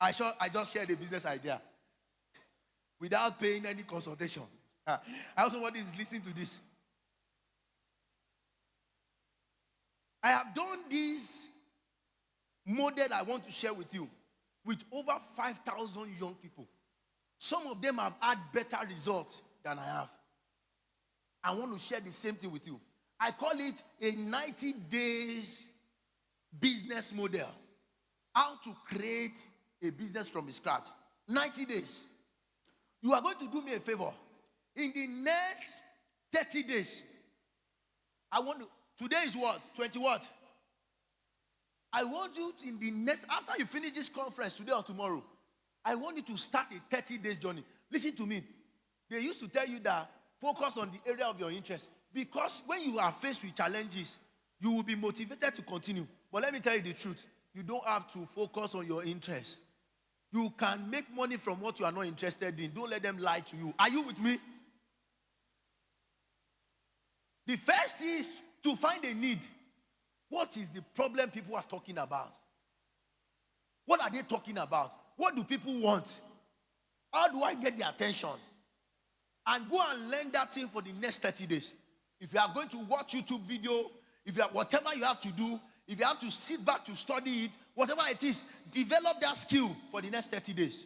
I just shared a business idea without paying any consultation. I hope somebody is listening to this. I have done this model I want to share with you with over 5,000 young people. Some of them have had better results than I have. I want to share the same thing with you. I call it a 90 days business model. How to create a business from scratch. 90 days. You are going to do me a favor. In the next 30 days, today is what? 20 what? I want you to, after you finish this conference today or tomorrow, I want you to start a 30 days journey. Listen to me. They used to tell you that focus on the area of your interest. Because when you are faced with challenges, you will be motivated to continue. But let me tell you the truth. You don't have to focus on your interest. You can make money from what you are not interested in. Don't let them lie to you. Are you with me? The first is to find a need. What is the problem people are talking about? What are they talking about? What do people want? How do I get their attention? And go and learn that thing for the next 30 days. If you are going to watch YouTube video, whatever you have to do, if you have to sit back to study it, whatever it is, develop that skill for the next 30 days.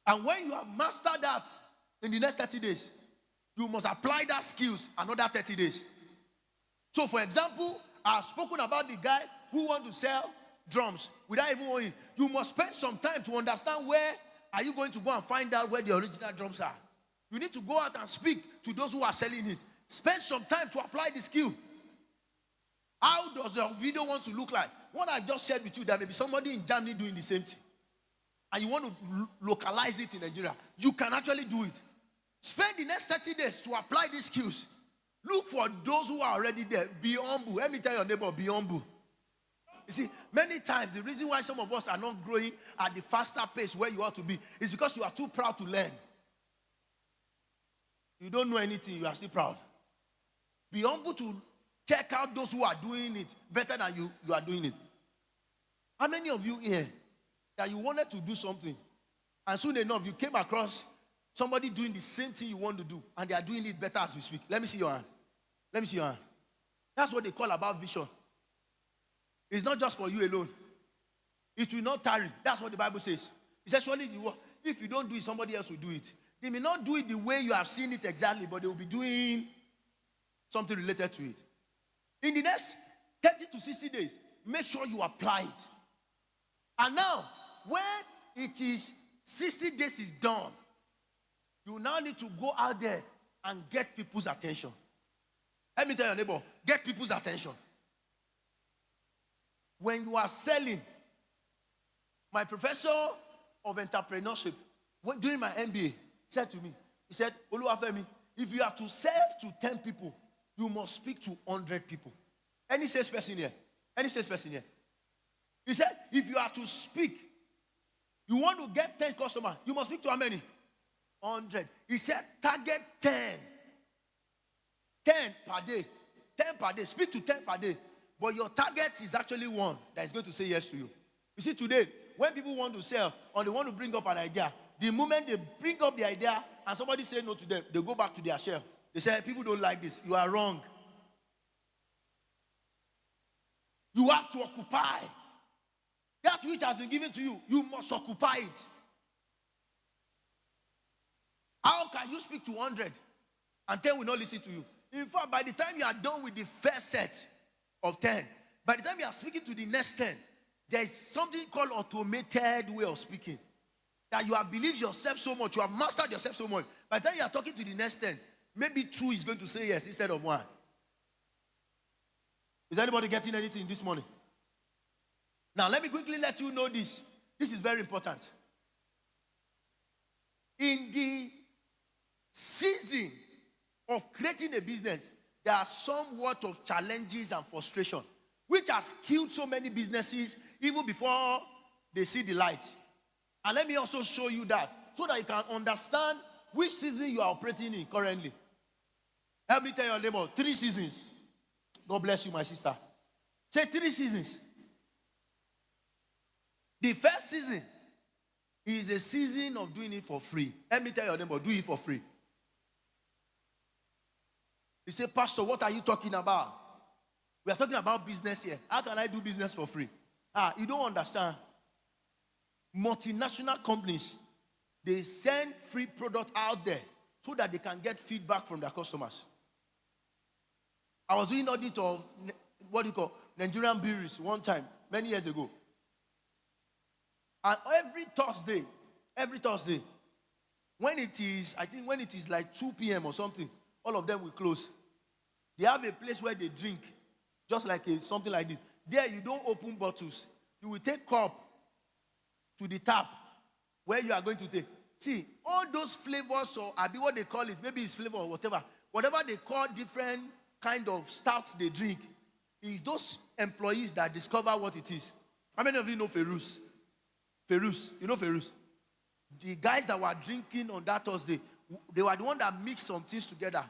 And when you have mastered that in the next 30 days, you must apply that skills another 30 days. So, for example, I've spoken about the guy who wants to sell drums without even knowing. You must spend some time to understand where are you going to go and find out where the original drums are. You need to go out and speak to those who are selling it. Spend some time to apply the skill. How does your video want to look like? What I just shared with you, there may be somebody in Germany doing the same thing. And you want to localize it in Nigeria. You can actually do it. Spend the next 30 days to apply these skills. Look for those who are already there. Be humble. Let me tell your neighbor, be humble. You see, many times the reason why some of us are not growing at the faster pace where you ought to be is because you are too proud to learn. You don't know anything, you are still proud. Be humble to check out those who are doing it better than you are doing it. How many of you here that you wanted to do something and soon enough you came across somebody doing the same thing you want to do and they are doing it better as we speak? Let me see your hand. Let me see your hand. That's what they call about vision. It's not just for you alone. It will not tarry. That's what the Bible says. It says, surely if you don't do it, somebody else will do it. They may not do it the way you have seen it exactly, but they will be doing something related to it. In the next 30 to 60 days, make sure you apply it. And now, when it is 60 days is done, you now need to go out there and get people's attention. Let me tell your neighbor, get people's attention. When you are selling, my professor of entrepreneurship, during my MBA, said to me, he said, Oluwafemi, if you are to sell to 10 people, you must speak to 100 people. Any salesperson here? Any salesperson here? He said, if you are to speak, you want to get 10 customers, you must speak to how many? 100. He said, target 10. 10 per day. 10 per day. Speak to 10 per day. But your target is actually one that is going to say yes to you. You see, today, when people want to sell or they want to bring up an idea, the moment they bring up the idea and somebody say no to them, they go back to their shell. They say, people don't like this. You are wrong. You have to occupy. That which has been given to you, you must occupy it. How can you speak to 100 and 10 will not listen to you? In fact, by the time you are done with the first set of 10, by the time you are speaking to the next 10, there is something called automated way of speaking. That you have believed yourself so much, you have mastered yourself so much. By the time you are talking to the next 10, maybe 2 is going to say yes instead of 1. Is anybody getting anything this morning? Now, let me quickly let you know this. This is very important. In the season of creating a business, there are somewhat of challenges and frustration, which has killed so many businesses even before they see the light. And let me also show you that so that you can understand which season you are operating in currently. Help me tell your neighbor, 3 seasons. God bless you, my sister. Say 3 seasons. The first season is a season of doing it for free. Let me tell your neighbor, do it for free. You say, Pastor, what are you talking about? We are talking about business here. How can I do business for free? You don't understand. Multinational companies, they send free product out there so that they can get feedback from their customers. I was doing audit of what you call Nigerian breweries one time, many years ago. And every Thursday, when it is like 2 p.m. or something, all of them will close. They have a place where they drink, just like something like this. There, you don't open bottles. You will take cup to the tap where you are going to take. See, all those flavors, or what they call it, maybe it's flavor or whatever they call different kind of stouts they drink, is those employees that discover what it is. How many of you know Ferus? Ferus, you know Ferus? The guys that were drinking on that Thursday, they were the one that mixed some things together,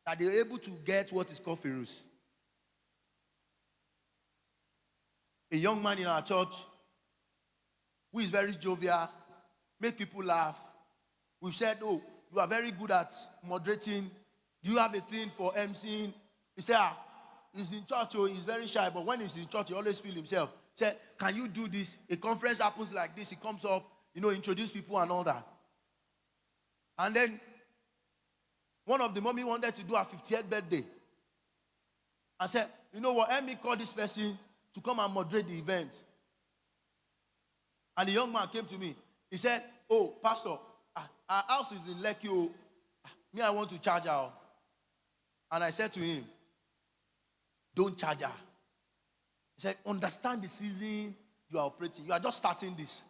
that they were able to get what is called Ferus. A young man in our church who is very jovial, make people laugh. We've said, oh, you are very good at moderating. Do you have a thing for emceeing? He said, he's in church, oh, he's very shy, but when he's in church, he always feels himself. He said, can you do this? A conference happens like this, he comes up, introduce people and all that. And then, one of the mommy wanted to do her 50th birthday. I said, you know what, let me call this person to come and moderate the event. And the young man came to me. He said, oh, Pastor, our house is in Lekki. Me, I want to charge her. And I said to him, don't charge her. He said, understand the season you are operating. You are just starting this.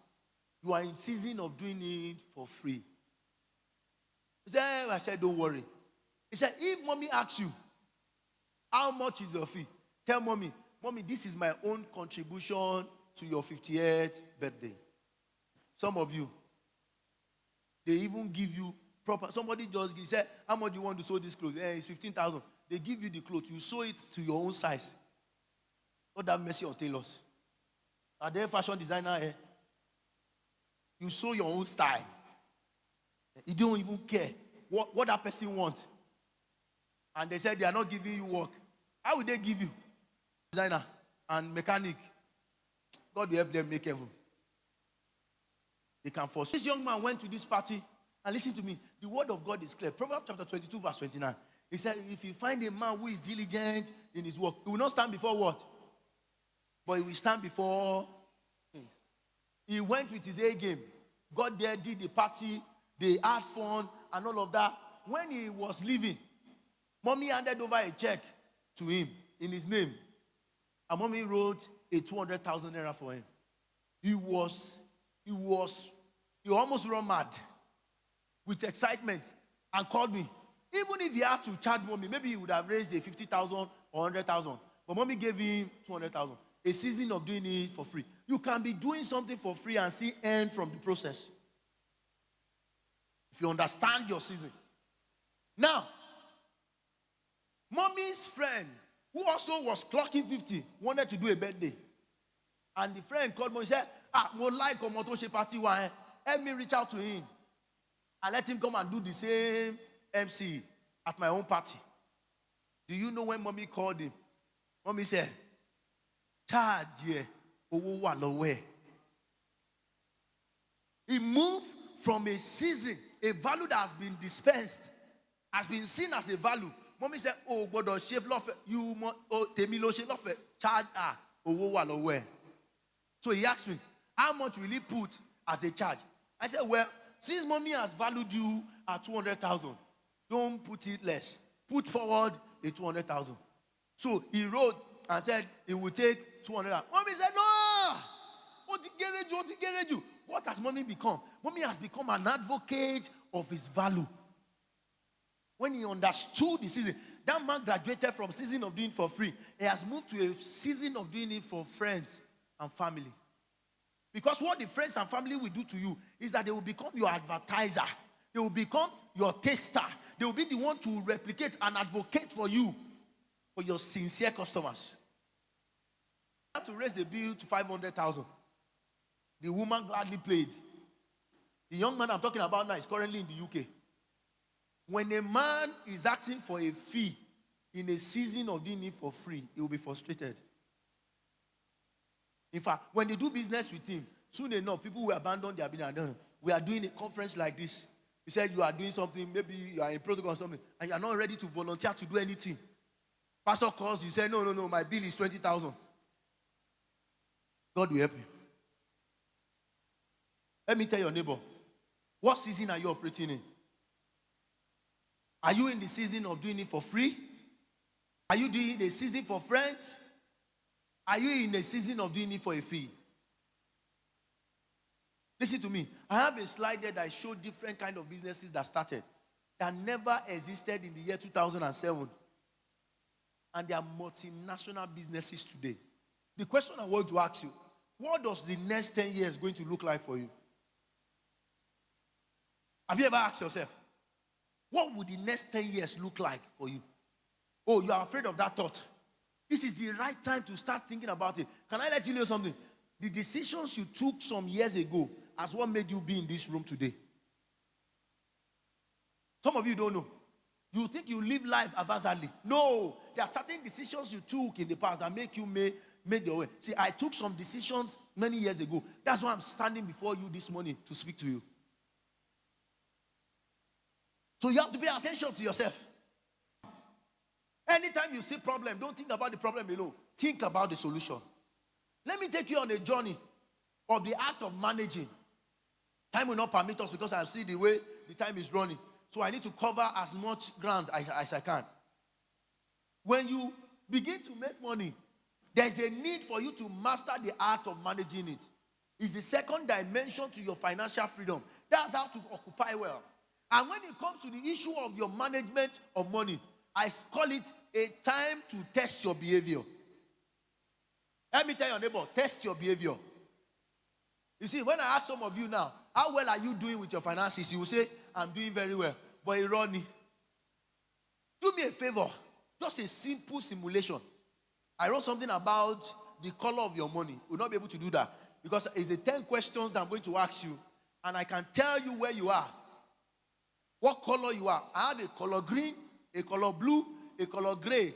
You are in season of doing it for free. I said, don't worry. He said, if mommy asks you, how much is your fee? Tell mommy, this is my own contribution to your 50th birthday. Some of you, they even give you proper. Somebody just said, how much do you want to sew this clothes? It's 15,000. They give you the clothes. You sew it to your own size. Not that mercy on tailors. Are they fashion designer here? You sew your own style. You don't even care what that person wants. And they said they are not giving you work. How will they give you? Designer and mechanic. God will help them make heaven. They can force. This young man went to this party, and listen to me. The word of God is clear. Proverbs chapter 22, verse 29. He said, if you find a man who is diligent in his work, he will not stand before what? But he will stand before things. He went with his A game. Got there, did the party, they had fun, and all of that. When he was leaving, mommy handed over a check to him in his name. And mommy wrote a 200,000 naira for him. He almost run mad with excitement and called me. Even if he had to charge mommy, maybe he would have raised a 50,000 or 100,000. But mommy gave him 200,000. A season of doing it for free. You can be doing something for free and see earn from the process. If you understand your season. Now, mommy's friend, who also was clocking 50, wanted to do a birthday. And the friend called me and said, more like a motor party one. Help me reach out to him. And let him come and do the same MC at my own party. Do you know when mommy called him? Mommy said, charge ye. He moved from a season, a value that has been dispensed, has been seen as a value. Mommy said, oh, God, shave love. You temilo shave love. Charge her. So he asked me, how much will he put as a charge? I said, well, since mommy has valued you at 200,000, don't put it less. Put forward a 200,000. So he wrote and said he will take 200,000. Mommy said, no! What has mommy become? Mommy has become an advocate of his value. When he understood the season, that man graduated from season of doing it for free. He has moved to a season of doing it for friends and family. Because what the friends and family will do to you is that they will become your advertiser. They will become your taster. They will be the one to replicate and advocate for you, for your sincere customers. You have to raise a bill to 500,000. The woman gladly paid. The young man I'm talking about now is currently in the UK. When a man is asking for a fee in a season of doing it for free, he will be frustrated. In fact, when they do business with him, soon enough, people will abandon their business. We are doing a conference like this. You said you are doing something, maybe you are in protocol or something, and you are not ready to volunteer to do anything. Pastor calls you, say, no, my bill is 20,000. God will help you. Let me tell your neighbor, what season are you operating in? Are you in the season of doing it for free? Are you doing the season for friends? Are you in the season of doing it for a fee? Listen to me. I have a slide there that shows different kind of businesses that started, that never existed in the year 2007. And they are multinational businesses today. The question I want to ask you, what does the next 10 years going to look like for you? Have you ever asked yourself, what would the next 10 years look like for you? Oh, you are afraid of that thought. This is the right time to start thinking about it. Can I let you know something? The decisions you took some years ago as what made you be in this room today. Some of you don't know. You think you live life haphazardly. No. There are certain decisions you took in the past that make you make your way. See, I took some decisions many years ago. That's why I'm standing before you this morning to speak to you. So you have to pay attention to yourself. Anytime you see problem, don't think about the problem alone. Think about the solution. Let me take you on a journey of the art of managing. Time will not permit us because I see the way the time is running. So I need to cover as much ground as I can. When you begin to make money, there's a need for you to master the art of managing it. It's the second dimension to your financial freedom. That's how to occupy well. And when it comes to the issue of your management of money, I call it a time to test your behavior. Let me tell your neighbor, test your behavior. You see, when I ask some of you now, how well are you doing with your finances? You will say, I'm doing very well. But Ronnie, do me a favor. Just a simple simulation. I wrote something about the color of your money. We'll not be able to do that because it's a 10 questions that I'm going to ask you. And I can tell you where you are. What color you are. I have a color green, a color blue, a color gray,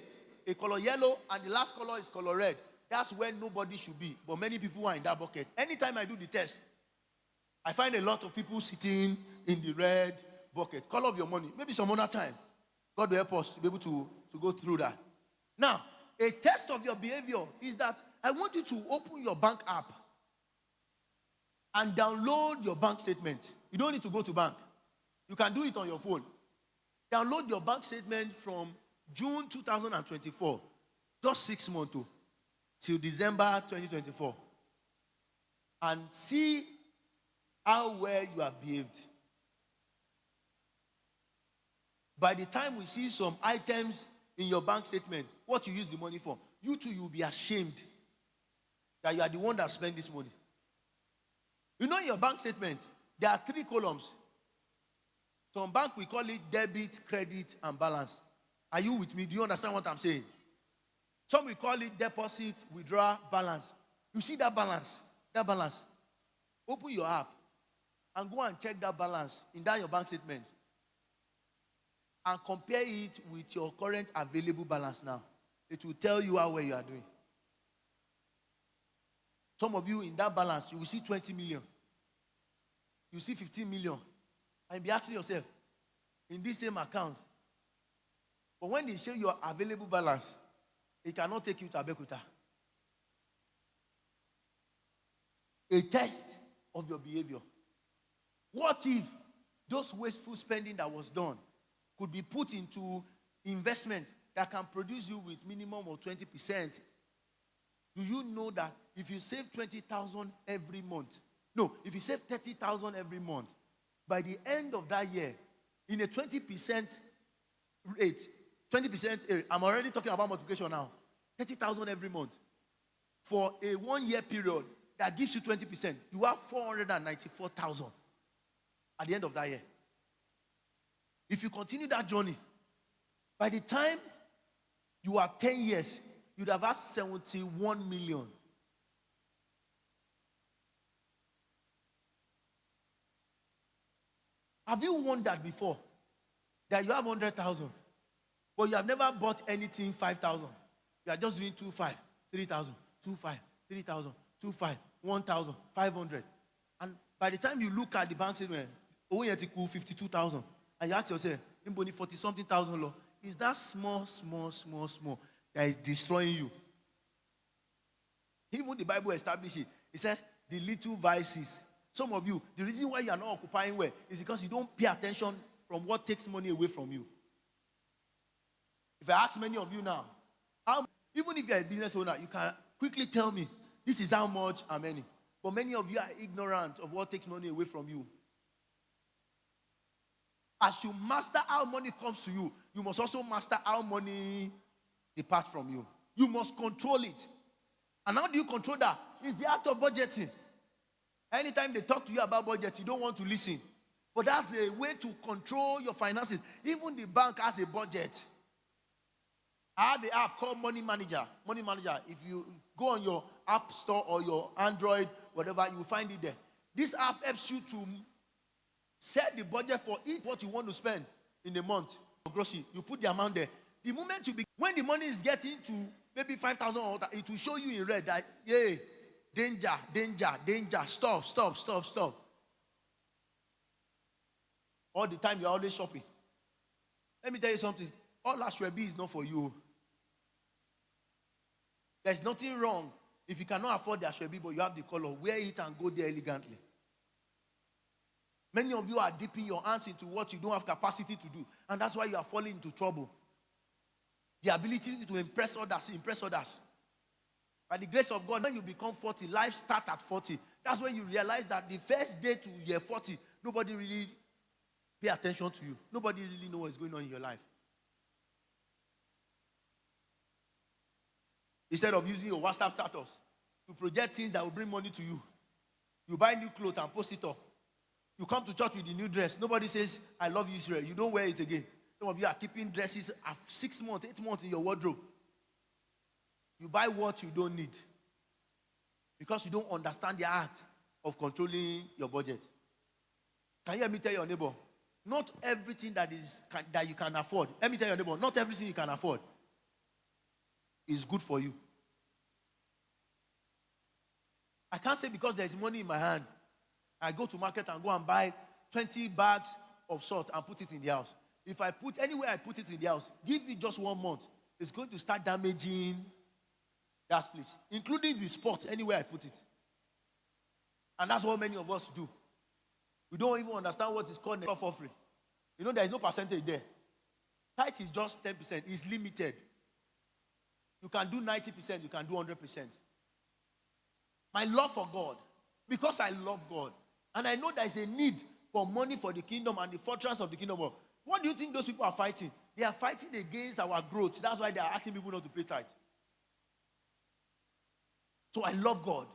a color yellow, and the last color is color red. That's where nobody should be. But many people are in that bucket. Anytime I do the test, I find a lot of people sitting in the red bucket. Color of your money. Maybe some other time. God will help us to be able to go through that. Now, a test of your behavior is that I want you to open your bank app and download your bank statement. You don't need to go to bank. You can do it on your phone. Download your bank statement from June 2024, just 6 months till December 2024, and see how well you have behaved. By the time we see some items in your bank statement, what you use the money for, you too, you'll be ashamed that you are the one that spent this money. You know, in your bank statement, there are 3 columns. Some bank, we call it debit, credit, and balance. Are you with me? Do you understand what I'm saying? Some we call it deposit, withdraw, balance. You see that balance? That balance. Open your app and go and check that balance in that your bank statement. And compare it with your current available balance now. It will tell you how well you are doing. Some of you in that balance, you will see 20 million. You see 15 million. And be asking yourself, in this same account. But when they show your available balance, it cannot take you to Abeokuta. A test of your behavior. What if those wasteful spending that was done could be put into investment that can produce you with minimum of 20%? Do you know that if you save 20,000 every month, if you save 30,000 every month, by the end of that year, in a 20% rate, 20% area, I'm already talking about multiplication now, 30,000 every month, for a 1 year period, that gives you 20%, you have 494,000 at the end of that year. If you continue that journey, by the time you are 10 years, you'd have had 71 million. Have you wondered before that you have 100,000, but you have never bought anything 5,000? You are just doing 2,500, 3,000, 2,500, 3,000, 2,500, 1,000, 500. And by the time you look at the bank statement, oh, yet equal 52,000, and you ask yourself, 40 something thousand law. Is that small that is destroying you? Even the Bible established it. It said the little vices. Some of you, the reason why you are not occupying well is because you don't pay attention from what takes money away from you. If I ask many of you now, even if you're a business owner, you can quickly tell me, this is how much and many. But many of you are ignorant of what takes money away from you. As you master how money comes to you, you must also master how money departs from you. You must control it. And how do you control that? It's the act of budgeting. Anytime they talk to you about budget, you don't want to listen. But that's a way to control your finances. Even the bank has a budget. I have an app called Money Manager. Money Manager. If you go on your app store or your Android, whatever, you will find it there. This app helps you to set the budget for each what you want to spend in a month. Grocery, you put the amount there. The moment when the money is getting to maybe 5,000, it will show you in red that, yeah, danger, stop. All the time you're always shopping. Let me tell you something. All Ashwebi is not for you. There's nothing wrong if you cannot afford the Ashwebi, but you have the color. Wear it and go there elegantly. Many of you are dipping your hands into what you don't have capacity to do. And that's why you are falling into trouble. The ability to impress others. By the grace of God, when you become 40, life starts at 40. That's when you realize that the first day to year 40, nobody really pay attention to you. Nobody really knows what's going on in your life. Instead of using your WhatsApp status to project things that will bring money to you, you buy new clothes and post it up. You come to church with the new dress. Nobody says, I love you, Israel. You don't wear it again. Some of you are keeping dresses of 6 months, 8 months in your wardrobe. You buy what you don't need because you don't understand the art of controlling your budget. Can you hear me tell your neighbor? Not everything that you can afford. Let me tell your neighbor, not everything you can afford is good for you. I can't say because there's money in my hand, I go to market and go and buy 20 bags of salt and put it in the house. If I put anywhere I put it in the house, give it just 1 month, it's going to start damaging that place, including the spot anywhere I put it. And that's what many of us do. We don't even understand what is called a love offering. You know, there is no percentage there. Tithe is just 10%. It's limited. You can do 90%, you can do 100%. My love for God, because I love God, and I know there is a need for money for the kingdom and the fortress of the kingdom. What do you think those people are fighting? They are fighting against our growth. That's why they are asking people not to pay tithe. So I love God.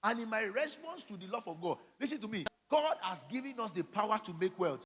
And in my response to the love of God, listen to me. God has given us the power to make wealth.